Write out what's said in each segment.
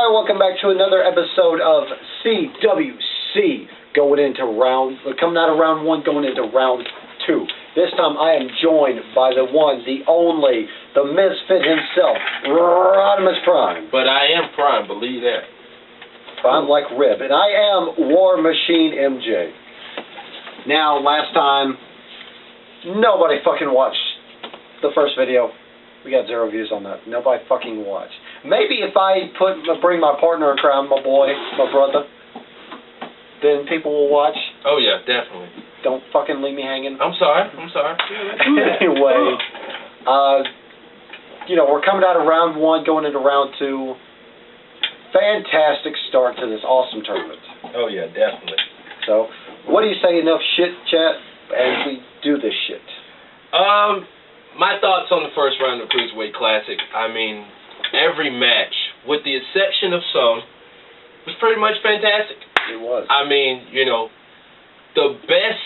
Alright, welcome back to another episode of CWC. Coming out of round one, going into round two. This time I am joined by the one, the only, the misfit himself, Rodimus Prime. But I am Prime, believe that. Prime like Rib. And I am War Machine MJ. Now, last time, nobody fucking watched the first video. We got 0 views on that. Nobody fucking watched. Maybe if I bring my partner in crime, my boy, my brother, then people will watch. Oh yeah, definitely. Don't fucking leave me hanging. I'm sorry. Anyway, we're coming out of round one, going into round two. Fantastic start to this awesome tournament. Oh yeah, definitely. So, what do you say? Enough shit, chat, as we do this shit. My thoughts on the first round of Cruiserweight Classic. I mean, every match, with the exception of some, was pretty much fantastic. It was. I mean, the best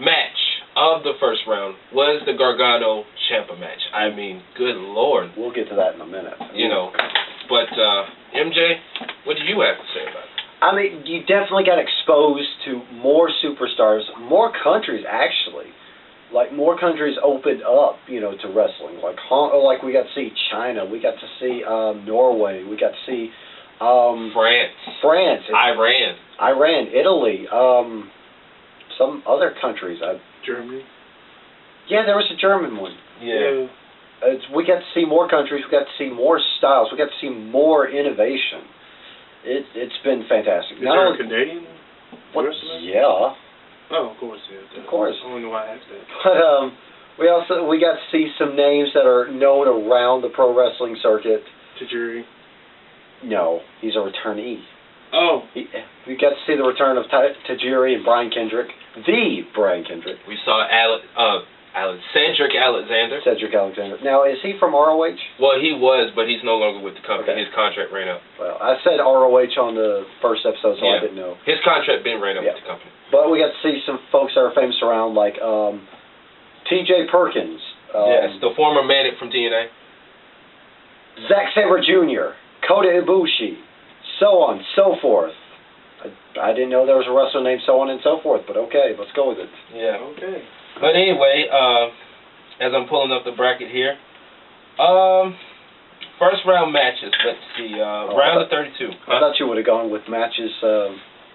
match of the first round was the Gargano-Ciampa match. I mean, good Lord. We'll get to that in a minute. But MJ, what do you have to say about it? I mean, you definitely got exposed to more superstars, more countries actually. Like, more countries opened up, to wrestling. Like we got to see China, we got to see Norway, we got to see France, Iran, Italy, some other countries. Germany. Yeah, there was a German one. Yeah. We got to see more countries, we got to see more styles, we got to see more innovation. It's been fantastic. Is there a Canadian wrestler? Yeah. Oh, of course, yeah. Of course. I don't know why I asked that. But we got to see some names that are known around the pro wrestling circuit. Tajiri. No, he's a returnee. Oh. We got to see the return of Tajiri and Brian Kendrick, the Brian Kendrick. We saw Cedric Alexander. Cedric Alexander. Now, is he from ROH? Well, he was, but he's no longer with the company. Okay. His contract ran up. Well, I said ROH on the first episode, so I didn't know. His contract been ran up with the company. But we got to see some folks that are famous around, like T.J. Perkins. Yes, the former Manic from TNA. Zack Sabre Jr., Kota Ibushi, so on, so forth. I didn't know there was a wrestler named so on and so forth, but okay, let's go with it. Yeah. Okay. But anyway, as I'm pulling up the bracket here, first round matches. Let's see, round of 32. I thought you would have gone with matches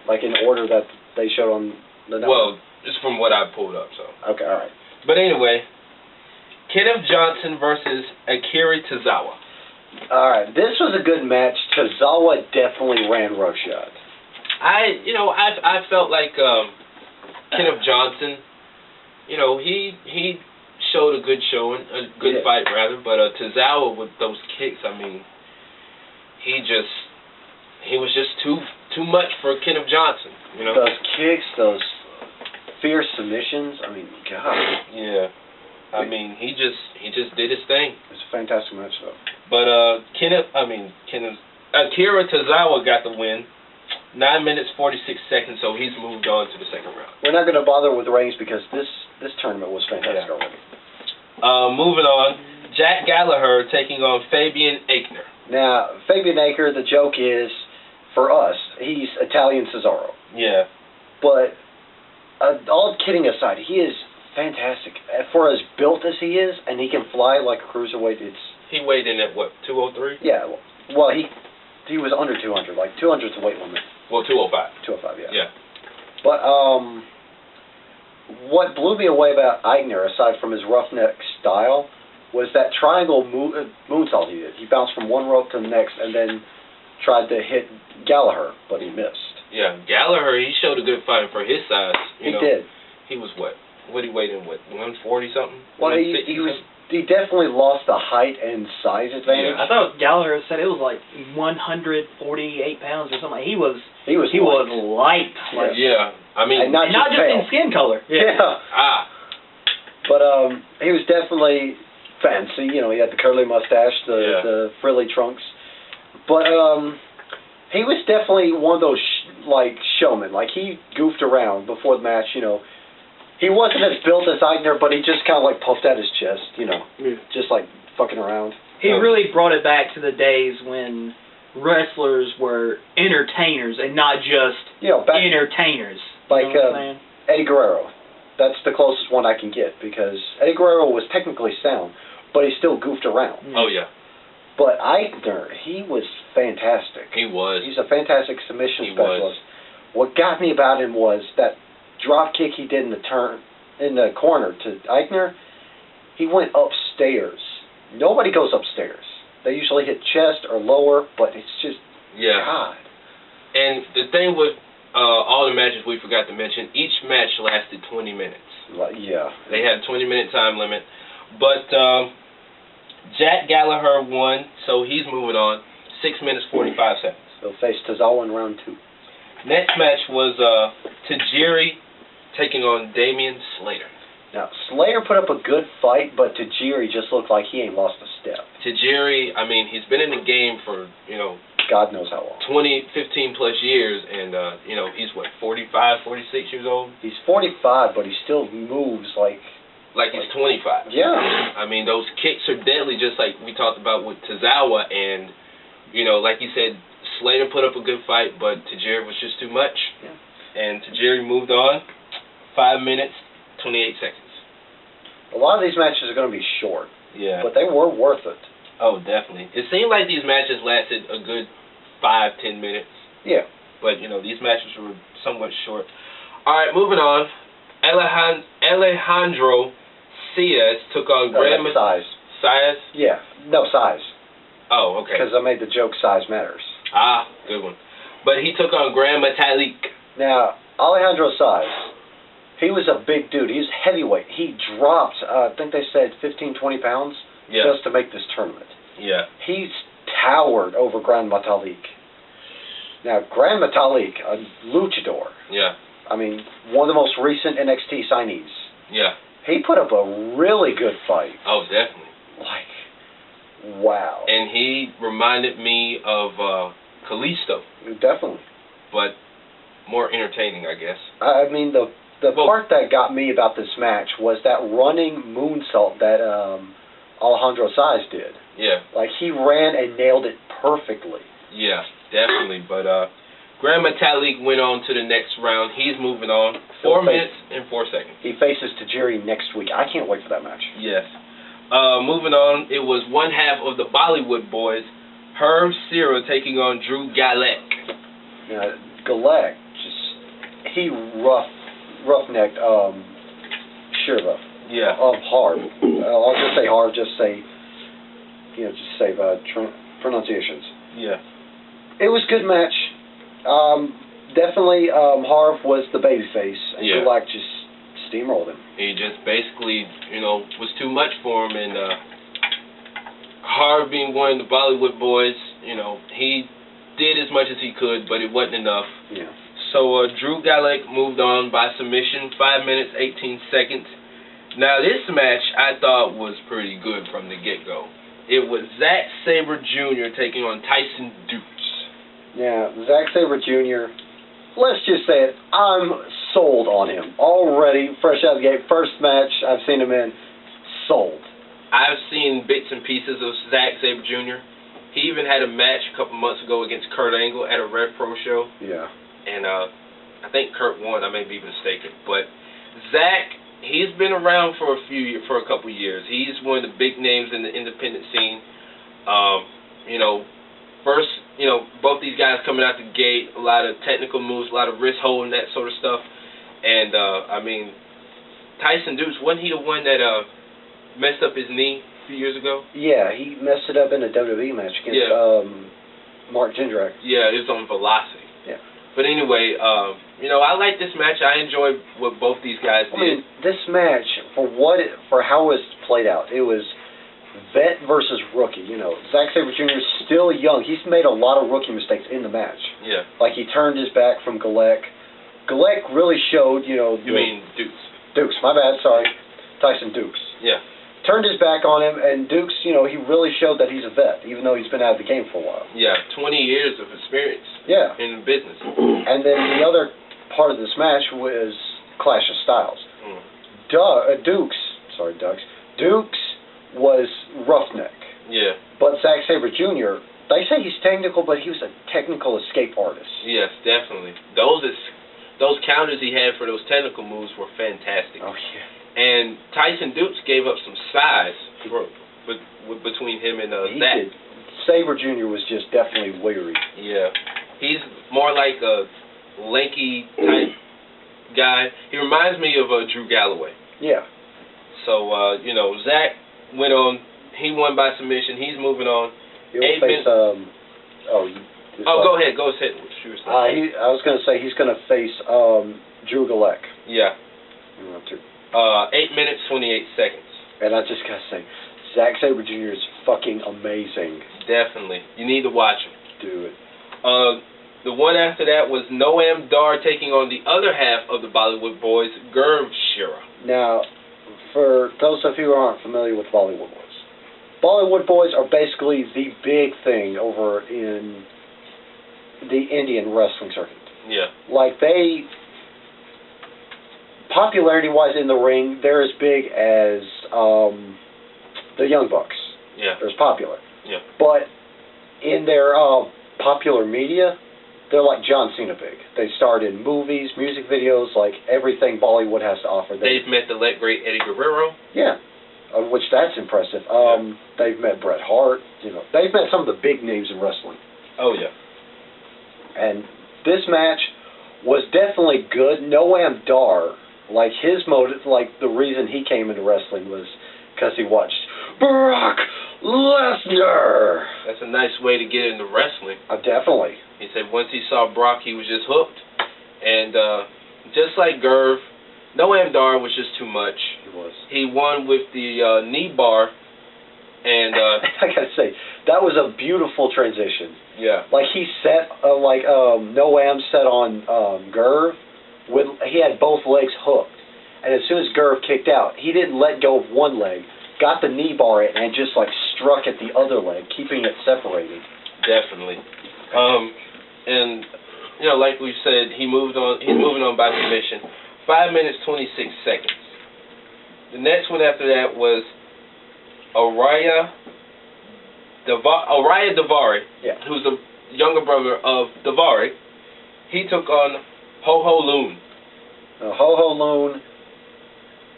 like in order that they showed on the network. Well, it's from what I pulled up, so. Okay, all right. But anyway, Kenneth Johnson versus Akira Tozawa. All right, this was a good match. Tozawa definitely ran roughshod. I felt like Kenneth Johnson. He showed a good showing, a good fight rather. But Tozawa with those kicks, I mean, he was just too much for Kenneth Johnson. Those kicks, those fierce submissions. I mean, God. Yeah. I mean, he just did his thing. It's a fantastic match, though. But Akira Tozawa got the win. 9 minutes 46 seconds, so he's moved on to the second round. We're not going to bother with the ratings because this tournament was fantastic already. Moving on, Jack Gallagher taking on Fabian Aichner. Now, Fabian Aichner, the joke is, for us, he's Italian Cesaro. Yeah. But all kidding aside, he is fantastic. For as built as he is, and he can fly like a cruiserweight, He weighed in at, what, 203? Yeah, well, he was under 200. Like, 200 is the weight limit. Well, 205. 205, yeah. Yeah. But, what blew me away about Aichner, aside from his roughneck style, was that triangle moonsault he did. He bounced from one rope to the next and then tried to hit Gallagher, but he missed. Yeah, Gallagher, he showed a good fight for his size. He did. He was what? What he weighed in, 140 something? Well, he definitely lost the height and size advantage. Yeah. I thought Gallagher said it was like 148 pounds or something. He was light. Like, yeah, I mean, and not just in skin color. Yeah. But he was definitely fancy. He had the curly mustache, the frilly trunks. But he was definitely one of those showmen. Like, he goofed around before the match. He wasn't as built as Aichner, but he just kind of puffed out his chest, just fucking around. He really brought it back to the days when wrestlers were entertainers and not just entertainers. Like you know what I'm saying? Eddie Guerrero. That's the closest one I can get, because Eddie Guerrero was technically sound, but he still goofed around. Oh, yeah. But Eichner, he was fantastic. He was. He's a fantastic submission specialist. What got me about him was that drop kick he did in the corner to Eichner. He went upstairs. Nobody goes upstairs. They usually hit chest or lower, but it's just God. And the thing with all the matches we forgot to mention, each match lasted 20 minutes. Yeah. They had a 20-minute time limit. But Jack Gallagher won, so he's moving on. 6 minutes, 45 seconds. He'll face Tozawa in round 2. Next match was Tajiri taking on Damian Slater. Now, Slater put up a good fight, but Tajiri just looked like he ain't lost a step. Tajiri, I mean, he's been in the game for, God knows how long. 15 plus years, and, he's, 45, 46 years old? He's 45, but he still moves like he's 25. Yeah. I mean, those kicks are deadly, just like we talked about with Tozawa, and, like you said, Slater put up a good fight, but Tajiri was just too much. Yeah. And Tajiri moved on. 5 minutes, 28 seconds. A lot of these matches are going to be short. Yeah. But they were worth it. Oh, definitely. It seemed like these matches lasted a good 5-10 minutes. Yeah. But, these matches were somewhat short. All right, moving on. Alejandro Ciaz took on Grand size. Ciaz? Yeah. No, size. Oh, okay. Because I made the joke size matters. Ah, good one. But he took on Grand Metalik. Now, Alejandro Ciaz, he was a big dude. He was heavyweight. He dropped, I think they said 15, 20 pounds just to make this tournament. Yeah. He's towered over Grand Metalik. Now, Grand Metalik, a luchador. Yeah. I mean, one of the most recent NXT signees. Yeah. He put up a really good fight. Oh, definitely. Wow. And he reminded me of Kalisto. Definitely. But more entertaining, I guess. I mean, the part that got me about this match was that running moonsault that Alejandro Ciaz did. Yeah. He ran and nailed it perfectly. Yeah, definitely. But Grand Metalik went on to the next round. He's moving on. 4 minutes and 4 seconds. He faces Tajiri next week. I can't wait for that match. Yes. Moving on, it was one half of the Bollywood Boys, Herb Sira taking on Drew Gulak. Now, Gulak, he roughnecked Shirva. Yeah. Hard. I'll just say hard. Just say, just save pronunciations. Yeah. It was a good match. Definitely, Harv was the babyface, and Gulak just steamrolled him. He just basically, was too much for him, and Harv being one of the Bollywood Boys, he did as much as he could, but it wasn't enough. Yeah. So Drew Gulak moved on by submission, 5 minutes, 18 seconds. Now this match I thought was pretty good from the get-go. It was Zack Sabre Jr. taking on Tyson Dukes. Yeah, Zack Sabre Jr., let's just say it, I'm sold on him. Already, fresh out of the gate, first match I've seen him in, sold. I've seen bits and pieces of Zack Sabre Jr. He even had a match a couple months ago against Kurt Angle at a Rev Pro show. Yeah. And I think Kurt won, I may be mistaken. But Zack, he's been around for a couple years. He's one of the big names in the independent scene. First, both these guys coming out the gate, a lot of technical moves, a lot of wrist holding, that sort of stuff. And, Tyson Dukes, wasn't he the one that messed up his knee a few years ago? Yeah, he messed it up in a WWE match against Mark Jindrak. Yeah, it was on Velocity. Yeah. But anyway, I like this match. I enjoyed what both these guys did. I mean, this match, for how it was played out, it was vet versus rookie. Zack Sabre Jr. is still young. He's made a lot of rookie mistakes in the match. Yeah. He turned his back from Gulak. Gulak really showed, You mean Dukes. Dukes, my bad, sorry. Tyson Dukes. Yeah. Turned his back on him, and Dukes, he really showed that he's a vet, even though he's been out of the game for a while. Yeah, 20 years of experience. Yeah. In the business. And then the other part of this match was Clash of Styles. Dukes was roughneck. Yeah. But Zack Sabre Jr. They say he's technical, but he was a technical escape artist. Yes, definitely. Those counters he had for those technical moves were fantastic. Oh yeah. And Tyson Dukes gave up some size between him and Zach. Sabre Jr. was just definitely weary. Yeah. He's more like a lanky type guy. He reminds me of Drew Galloway. Yeah. So, Zach went on. He won by submission. He's moving on. He'll face, go ahead. Go ahead. I was going to say he's going to face Drew Gulak. Yeah. 8 minutes, 28 seconds. And I just got to say, Zack Sabre Jr. is fucking amazing. Definitely. You need to watch him. Do it. The one after that was Noam Dar taking on the other half of the Bollywood Boys, Gurv Shira. Now, for those of you who aren't familiar with Bollywood Boys are basically the big thing over in the Indian wrestling circuit. Yeah. Like they, popularity-wise in the ring, they're as big as the Young Bucks. Yeah. They're as popular. Yeah. But in their popular media, they're like John Cena big. They starred in movies, music videos, like everything Bollywood has to offer. They've met the late great Eddie Guerrero. Yeah. Which that's impressive. They've met Bret Hart. They've met some of the big names in wrestling. Oh yeah. And this match was definitely good. Noam Dar, like his motive, like the reason he came into wrestling was because he watched Brock Lesnar. That's a nice way to get into wrestling. Definitely. He said once he saw Brock, he was just hooked. And just like Gurv, Noam Dar was just too much. He was. He won with the knee bar. And I gotta say, that was a beautiful transition. Yeah. Like he set, Noam set on Gurv. He had both legs hooked. And as soon as Gurv kicked out, he didn't let go of one leg, got the knee bar in, and just like struck at the other leg, keeping it separated. Definitely. And like we said, he's moving on by submission. 5 minutes 26 seconds. The next one after that was Araya Davari, who's the younger brother of Davari. He took on Ho Ho Loon. Ho Ho Loon.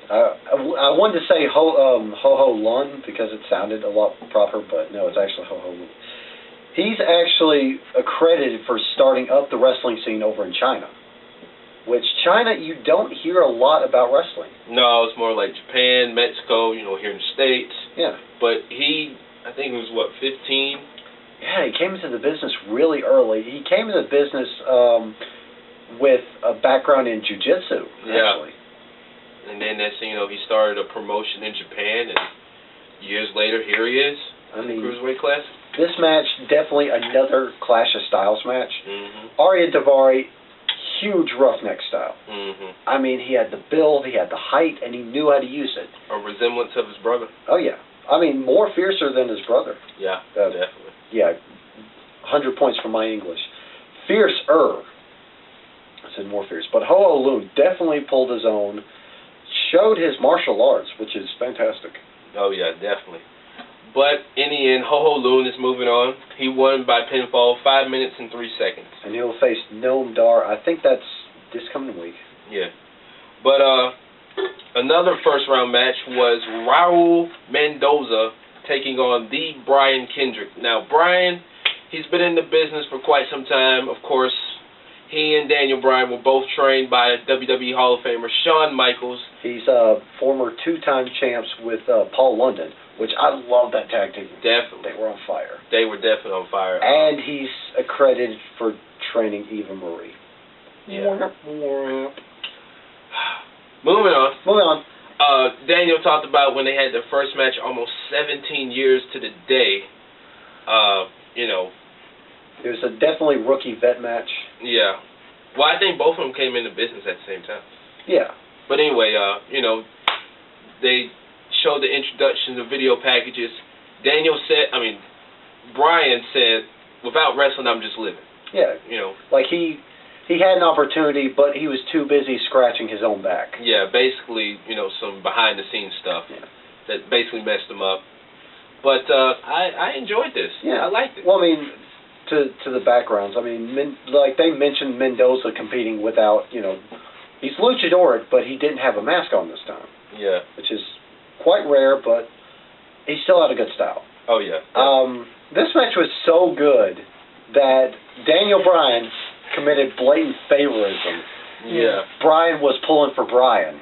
I wanted to say Ho Ho Lun because it sounded a lot proper, but no, it's actually Ho Ho Loon. He's actually accredited for starting up the wrestling scene over in China. Which China, you don't hear a lot about wrestling. No, it's more like Japan, Mexico, here in the States. Yeah. But I think he was, 15? Yeah, he came into the business really early. He came into the business with a background in jiu-jitsu, actually. And then next thing you know, he started a promotion in Japan, and years later, here he is in the Cruiserweight class. This match, definitely another Clash of Styles match. Mm-hmm. Arya Davari, huge roughneck style. Mm-hmm. I mean, he had the build, he had the height, and he knew how to use it. A resemblance of his brother. Oh, yeah. I mean, more fiercer than his brother. Yeah, definitely. Yeah, 100 points for my English. Fiercer. I said more fierce. But Ho Ho Loon definitely pulled his own, showed his martial arts, which is fantastic. Oh, yeah, definitely. But in the end, Ho Ho Loon is moving on. He won by pinfall, 5 minutes and 3 seconds. And he'll face Noam Dar. I think that's this coming week. Yeah. But another first round match was Raul Mendoza taking on the Brian Kendrick. Now, Brian, he's been in the business for quite some time. Of course, he and Daniel Bryan were both trained by WWE Hall of Famer Shawn Michaels. He's former two-time champs with Paul London, which I love that tag team. Definitely. They were on fire. They were definitely on fire. And he's accredited for training Eva Marie. Yeah. Moving on. Daniel talked about when they had their first match almost 17 years to the day. It was a definitely rookie vet match. Yeah. Well, I think both of them came into business at the same time. Yeah. But anyway, they showed the introduction of video packages. Brian said, without wrestling, I'm just living. Yeah. Like he had an opportunity, but he was too busy scratching his own back. Yeah, basically, some behind-the-scenes stuff that basically messed him up. But I enjoyed this. Yeah, I liked it. Well, I mean, to the backgrounds. I mean, like they mentioned Mendoza competing without, he's luchadoric, but he didn't have a mask on this time. Yeah. Which is quite rare, but he still had a good style. Oh yeah. This match was so good that Daniel Bryan committed blatant favorism. Yeah. Bryan was pulling for Bryan.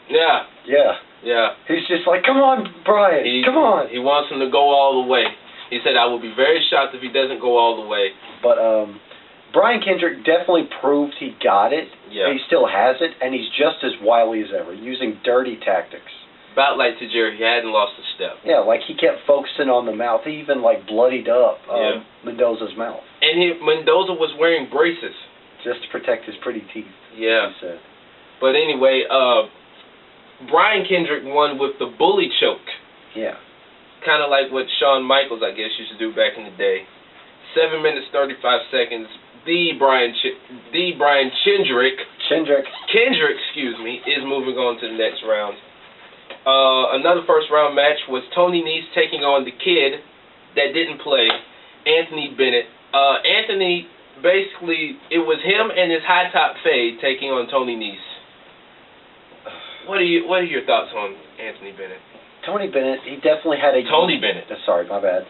Yeah. Yeah. Yeah. He's just like, come on, Bryan, come on. He wants him to go all the way. He said, I will be very shocked if he doesn't go all the way. But Brian Kendrick definitely proved he got it. Yeah. He still has it, and he's just as wily as ever, using dirty tactics. About like Tajiri, he hadn't lost a step. Yeah, like he kept focusing on the mouth. He even like bloodied up Mendoza's mouth. And Mendoza was wearing braces. Just to protect his pretty teeth. Yeah. He said. But anyway, Brian Kendrick won with the bully choke. Yeah. Kind of like what Shawn Michaels, I guess, used to do back in the day. 7 minutes, 35 seconds. The Brian Kendrick, excuse me, is moving on to the next round. Another first round match was Tony Nese taking on the kid that didn't play, Anthony Bennett. Anthony, basically, it was him and his high top fade taking on Tony Nese. What are your thoughts on Anthony Bennett? Tony Bennett, he definitely had a... Tony Bennett. Sorry, my bad.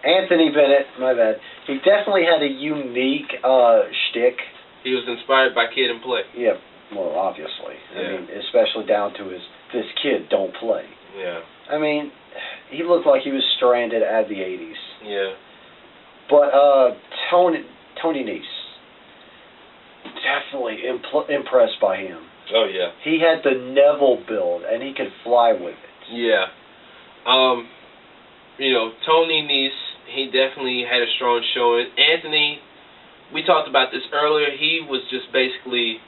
Anthony Bennett, my bad. He definitely had a unique shtick. He was inspired by Kid and Play. Yeah, well, obviously. Yeah. I mean, especially down to this kid don't play. Yeah. I mean, he looked like he was stranded at the 80s. Yeah. But Tony Nese, definitely impressed by him. Oh, yeah. He had the Neville build, and he could fly with it. Yeah. Tony Nese, he definitely had a strong showing. Anthony, we talked about this earlier. He was just basically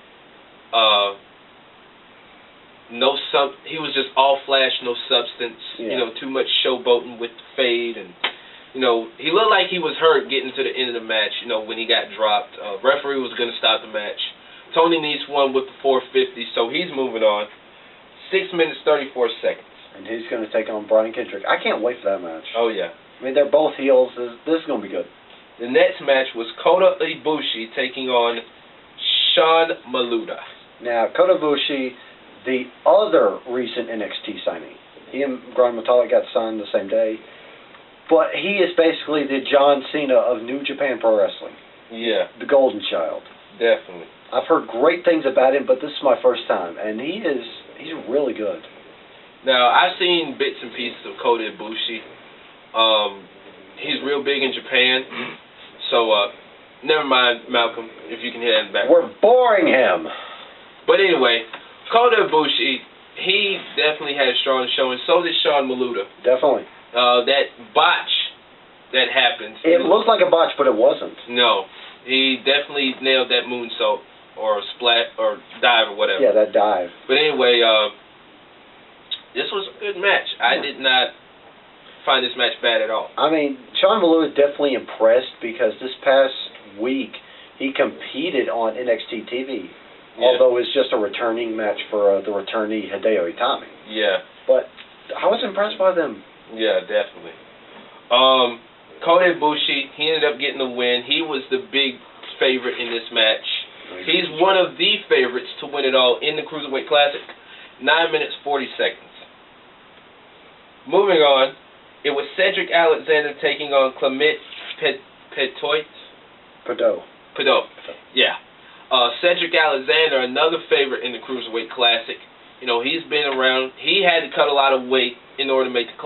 he was just all flash, no substance. Yeah. Too much showboating with the fade, and he looked like he was hurt getting to the end of the match. When he got dropped, referee was going to stop the match. Tony Nese won with the 450, so he's moving on. 6 minutes 34 seconds. And he's going to take on Brian Kendrick. I can't wait for that match. Oh yeah. I mean, they're both heels. This is going to be good. The next match was Kota Ibushi taking on Sean Maluda. Now, Kota Ibushi, the other recent NXT signing. He and Brian Matala got signed the same day. But he is basically the John Cena of New Japan Pro Wrestling. Yeah. The Golden Child. Definitely. I've heard great things about him, but this is my first time. And he's really good. Now, I've seen bits and pieces of Kota Ibushi. He's real big in Japan. So, never mind, Malcolm, if you can hear that in the background. We're boring him. But anyway, Kota Ibushi, he definitely had a strong showing. So did Sean Maluda. Definitely. That botch that happened. It looked like a botch, but it wasn't. No. He definitely nailed that moonsault or splat or dive or whatever. Yeah, that dive. But anyway, this was a good match. I did not find this match bad at all. I mean, Sean Malou is definitely impressed because this past week he competed on NXT TV. Yeah. Although it's just a returning match for the returnee Hideo Itami. Yeah. But I was impressed by them. Yeah, definitely. Kota Ibushi, he ended up getting the win. He was the big favorite in this match. He's one of the favorites to win it all in the Cruiserweight Classic. 9 minutes, 40 seconds. Moving on, it was Cedric Alexander taking on Clement Pedot. Yeah. Cedric Alexander, another favorite in the Cruiserweight Classic. He's been around. He had to cut a lot of weight in order to make the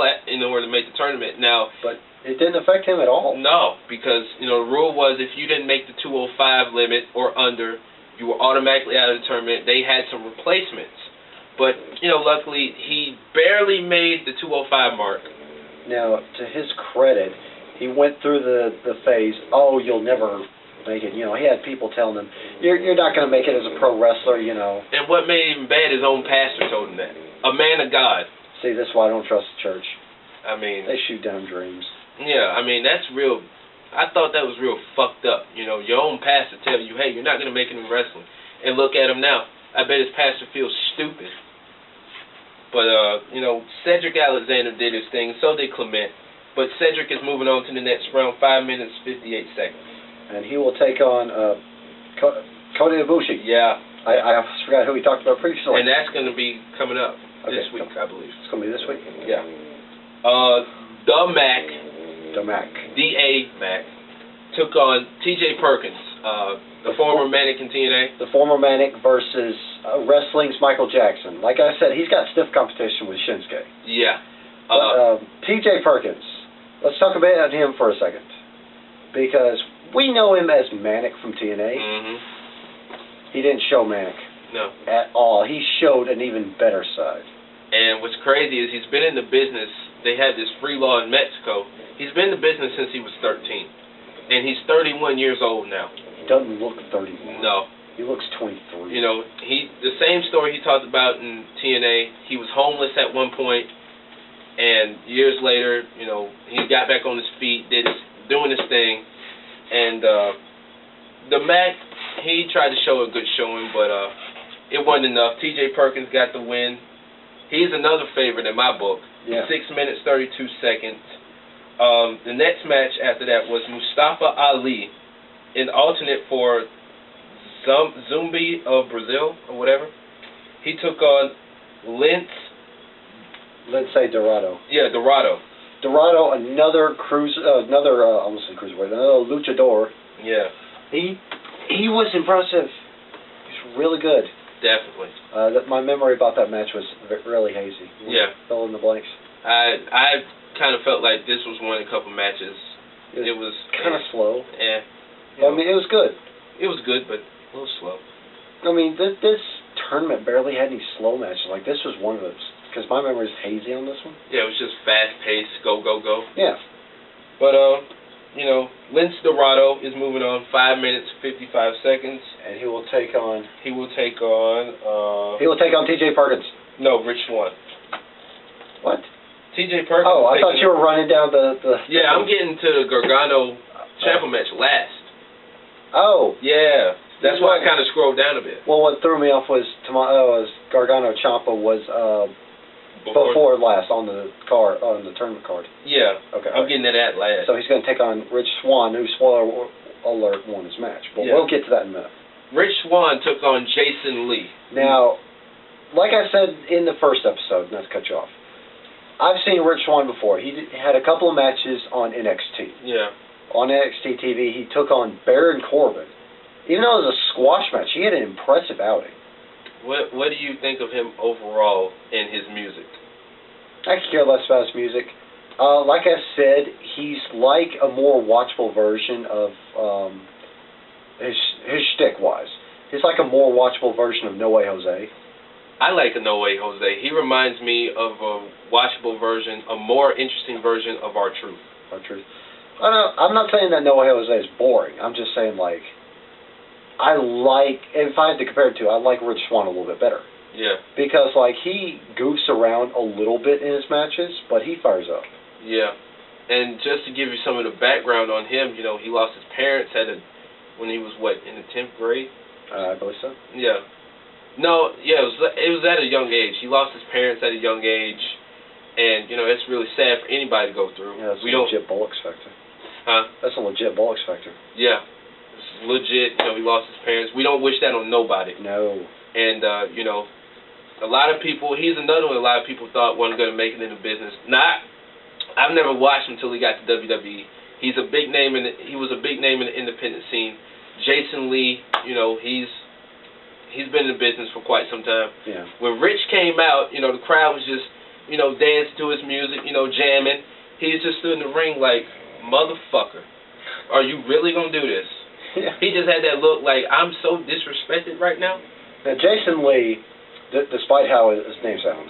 tournament. Now, but it didn't affect him at all. No, because the rule was if you didn't make the 205 limit or under, you were automatically out of the tournament. They had some replacements, but luckily he barely made the 205 mark. Now, to his credit, he went through the phase. Oh, you'll never make it. He had people telling him, "You're not going to make it as a pro wrestler." And what made it even bad, his own pastor told him that. A man of God. See, that's why I don't trust the church. I mean, they shoot down dreams. Yeah, I mean that's real. I thought that was real fucked up. Your own pastor tell you, "Hey, you're not going to make it in wrestling," and look at him now. I bet his pastor feels stupid. But Cedric Alexander did his thing. So did Clement. But Cedric is moving on to the next round, 5 minutes, 58 seconds. And he will take on Kota Ibushi. Yeah. I forgot who we talked about previously. And that's going to be coming up this week, I believe. It's going to be this week? Yeah. The Mac. The Mac. D.A. Mac took on T.J. Perkins, the former Manic in TNA. The former Manic versus wrestling's Michael Jackson. Like I said, he's got stiff competition with Shinsuke. Yeah. But T.J. Perkins, let's talk about him for a second. Because we know him as Manic from TNA. Mm-hmm. He didn't show Manic. No. At all. He showed an even better side. And what's crazy is he's been in the business. They had this free law in Mexico. He's been in the business since he was 13. And he's 31 years old now. He doesn't look 31. No. He looks 23. You know, the same story he talked about in TNA. He was homeless at one point, and years later, you know, he got back on his feet, doing his thing. And the Mac, he tried to show a good showing, but it wasn't enough. T.J. Perkins got the win. He's another favorite in my book. Yeah. 6 minutes, 32 seconds. The next match after that was Mustafa Ali, an alternate for Zumbi of Brazil, or whatever. He took on Lince Dorado. Yeah, Dorado. Dorado, another almost a cruiserweight, another luchador. Yeah. He was impressive. He's really good. Definitely. My memory about that match was really hazy. Yeah. Fill in the blanks. I kind of felt like this was one of a couple matches. It was kind of slow. Yeah. I mean, it was good. It was good, but a little slow. I mean, this tournament barely had any slow matches. Like, this was one of those. Because my memory is hazy on this one. Yeah, it was just fast-paced, go, go, go. Yeah. But, you know, Lince Dorado is moving on 5 minutes, 55 seconds. And he will take on... He will take on T.J. Perkins. No, Rich Swann. What? T.J. Perkins. Oh, I thought you were running down the... Yeah, I'm getting to the Gargano Ciampa match last. Oh. Yeah. That's why I kind of scrolled down a bit. Well, what threw me off was Gargano Ciampa was before last on the tournament card. Yeah. Okay. I'm getting to that last. So he's going to take on Rich Swann, who, spoiler alert, won his match. But we'll get to that in a minute. Rich Swann took on Jason Lee. Now, like I said in the first episode, not to cut you off, I've seen Rich Swann before. He had a couple of matches on NXT. Yeah. On NXT TV, he took on Baron Corbin. Even though it was a squash match, he had an impressive outing. What do you think of him overall in his music? I could care less about his music. Like I said, he's like a more watchable version of his shtick-wise. He's like a more watchable version of No Way Jose. I like a No Way Jose. He reminds me of a watchable version, a more interesting version of R-Truth. R-Truth. I'm not saying that No Way Jose is boring. I'm just saying, like, if I had to compare it to, I like Rich Swann a little bit better. Yeah. Because, like, he goofs around a little bit in his matches, but he fires up. Yeah. And just to give you some of the background on him, you know, he lost his parents when he was, in the 10th grade? I believe so. Yeah. No, yeah, it was at a young age. He lost his parents at a young age, and, you know, it's really sad for anybody to go through. Yeah, that's a legit Bullocks factor. Huh? That's a legit Bullocks factor. Yeah. It's legit. You know, he lost his parents. We don't wish that on nobody. No. And, you know, a lot of people, he's another one a lot of people thought wasn't going to make it in the business. I've never watched him until he got to WWE. He was a big name in the independent scene. Jason Lee, you know, he's been in the business for quite some time. Yeah. When Rich came out, you know, the crowd was just, you know, dancing to his music, you know, jamming. He just stood in the ring like, motherfucker, are you really going to do this? Yeah. He just had that look like, I'm so disrespected right now. Now, Jason Lee, despite how his name sounds,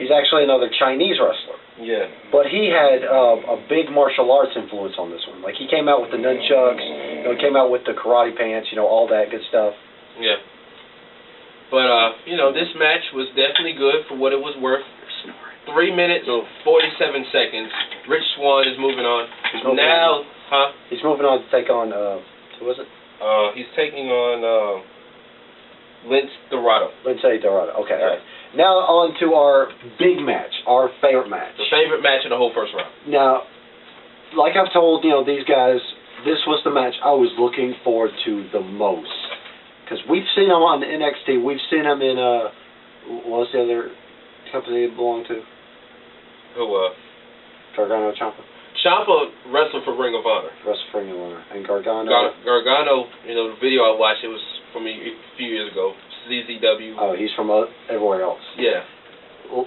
he's actually another Chinese wrestler. Yeah. But he had a big martial arts influence on this one. Like, he came out with the nunchucks, you know, came out with the karate pants, you know, all that good stuff. Yeah. But, you know, this match was definitely good for what it was worth. 3 minutes, 47 seconds. Rich Swann is moving on. He's moving on to take on, who was it? He's taking on Lince Dorado. Lince Dorado. Okay, all right. Now on to our big match, our favorite match. The favorite match of the whole first round. Now, like I've told these guys, this was the match I was looking forward to the most. Because we've seen him on NXT. We've seen him in what's the other company he belonged to? Who? Gargano, Ciampa. Ciampa wrestled for Ring of Honor. Wrestled for Ring of Honor. And Gargano. Gargano, the video I watched, it was from a few years ago. CZW. Oh, he's from everywhere else. Yeah.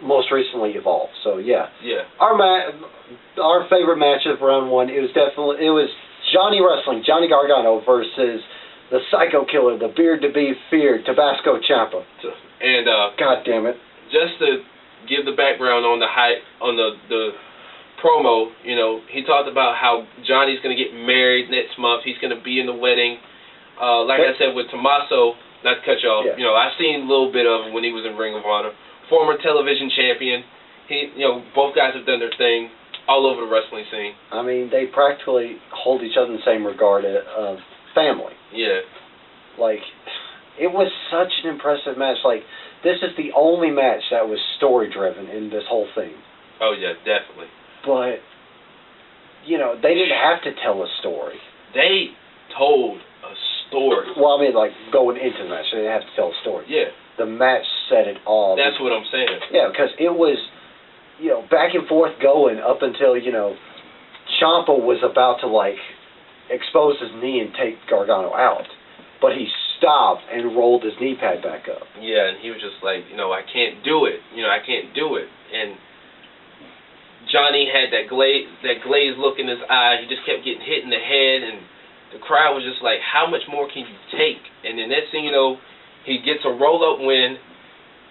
Most recently Evolved. So yeah. Yeah. Our favorite match of round one. It was Johnny Wrestling, Johnny Gargano versus the Psycho Killer, the beard to be feared, Tabasco Ciampa. And God damn it. Just to give the background on the promo, he talked about how Johnny's going to get married next month. He's going to be in the wedding. Like I said with Tommaso, not to cut you off, I've seen a little bit of him when he was in Ring of Honor. Former television champion. He, both guys have done their thing all over the wrestling scene. I mean, they practically hold each other in the same regard of family. Yeah. Like, it was such an impressive match. Like, this is the only match that was story-driven in this whole thing. Oh, yeah, definitely. But, they didn't have to tell a story. They told a story. Well, I mean, like, going into the match, they didn't have to tell a story. Yeah. The match said it all. That's what I'm saying. Yeah, because it was, back and forth going up until, Ciampa was about to, expose his knee and take Gargano out. But he stopped and rolled his knee pad back up. Yeah, and he was just like, I can't do it. I can't do it. And Johnny had that glazed look in his eye. He just kept getting hit in the head, and the crowd was just like, how much more can you take? And the next thing you know, he gets a roll-up win,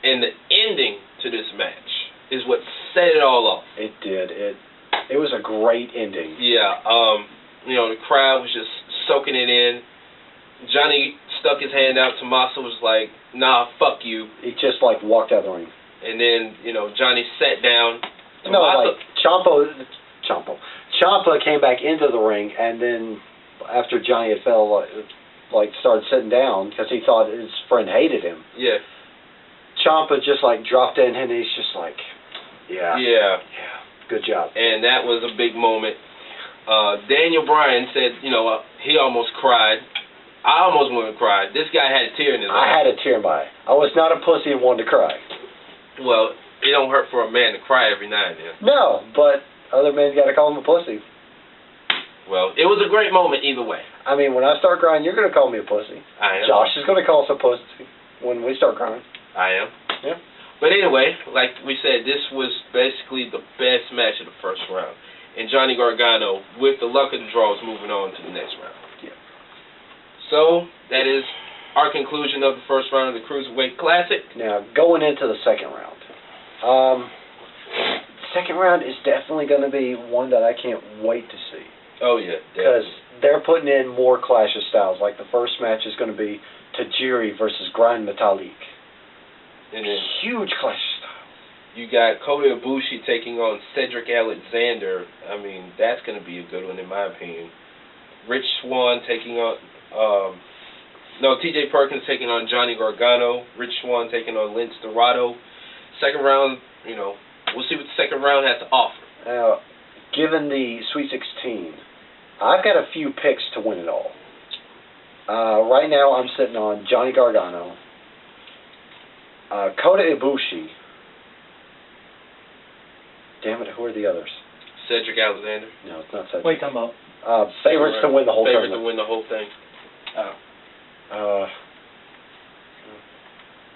and the ending to this match is what set it all off. It did. It was a great ending. Yeah. The crowd was just soaking it in. Johnny stuck his hand out. Tommaso was like, nah, fuck you. He just, walked out of the ring. And then, Johnny sat down. Ciampa came back into the ring, and then after Johnny had fell, started sitting down because he thought his friend hated him. Yeah. Ciampa just, dropped in, and he's just like, yeah. Yeah. Yeah. Good job. And that was a big moment. Daniel Bryan said, he almost cried. I almost wanted to cry. This guy had a tear in his eye. I had a tear in my eye. I was not a pussy and wanted to cry. Well, it don't hurt for a man to cry every now and then. No, but other men got to call him a pussy. Well, it was a great moment either way. I mean, when I start crying, you're going to call me a pussy. I am. Josh is going to call us a pussy when we start crying. I am. Yeah. But anyway, like we said, this was basically the best match of the first round. And Johnny Gargano, with the luck of the draw, is moving on to the next round. Yeah. So, that is our conclusion of the first round of the Cruiserweight Classic. Now, going into the second round. Second round is definitely going to be one that I can't wait to see. Oh, yeah. Because they're putting in more clash of styles. Like, the first match is going to be Tajiri versus Grand Metalik. And then huge clash of styles. You got Kota Ibushi taking on Cedric Alexander. I mean, that's going to be a good one in my opinion. Rich Swann taking on... TJ Perkins taking on Johnny Gargano. Rich Swann taking on Lince Dorado. Second round, we'll see what the second round has to offer. Now, given the Sweet 16, I've got a few picks to win it all. Right now, I'm sitting on Johnny Gargano, Kota Ibushi. Damn it, who are the others? Cedric Alexander. No, it's not Cedric. What are you talking about? Favorites to win the whole tournament. tournament. To win the whole thing. Oh.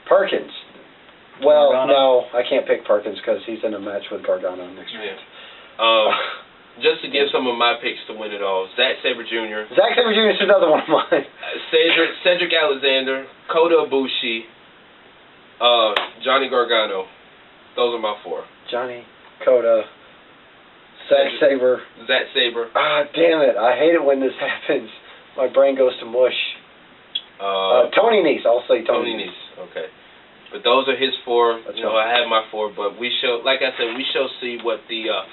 Perkins. Well, Gargano? no, I can't pick Perkins because he's in a match with Gargano next week. Yeah. Just to give some of my picks to win it all, Zack Sabre Jr. Zack Sabre Jr. is another one of mine. Cedric Alexander, Kota Ibushi, Johnny Gargano. Those are my four. Johnny, Kota, Zack Sabre. Zack Sabre. Ah, damn it. I hate it when this happens. My brain goes to mush. Tony Nese. I'll say Tony Nese. Okay. But those are his four. That's I have my four, but we shall, like I said, we shall see what the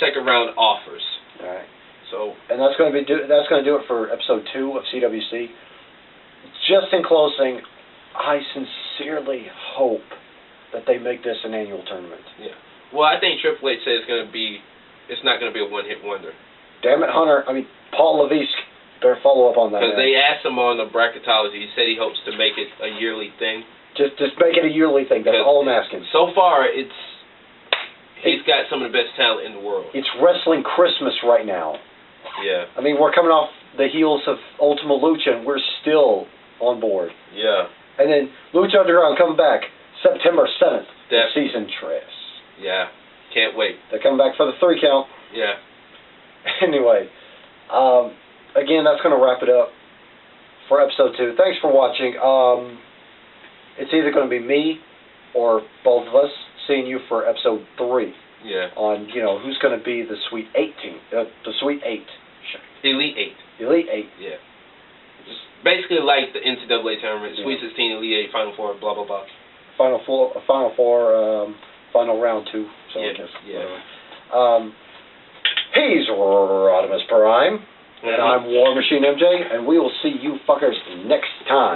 second round offers. All right. So. And that's going to do it for episode 2 of CWC. Just in closing, I sincerely hope that they make this an annual tournament. Yeah. Well, I think Triple H said it's not going to be a one-hit wonder. damn it, Hunter. I mean, Paul Levisk. Better follow up on that. Because they asked him on the bracketology. He said he hopes to make it a yearly thing. Just make it a yearly thing. That's all I'm asking. So far, he's got some of the best talent in the world. It's wrestling Christmas right now. Yeah. I mean, we're coming off the heels of Ultima Lucha, and we're still on board. Yeah. And then Lucha Underground coming back September 7th. Definitely. Season 3. Yeah. Can't wait. They're coming back for the 3 count. Yeah. Anyway, again, that's going to wrap it up for episode 2. Thanks for watching. It's either going to be me or both of us seeing you for episode 3. Yeah. On, who's going to be the Sweet 8 team. The Sweet 8. Elite 8. Elite 8. Yeah. Just basically like the NCAA tournament. Sweet 16, Elite 8, Final 4, blah, blah, blah. Final Four, Final Round 2. So yeah. I guess. Yeah. He's Rodimus Prime. And I'm War Machine MJ. And we will see you fuckers next time.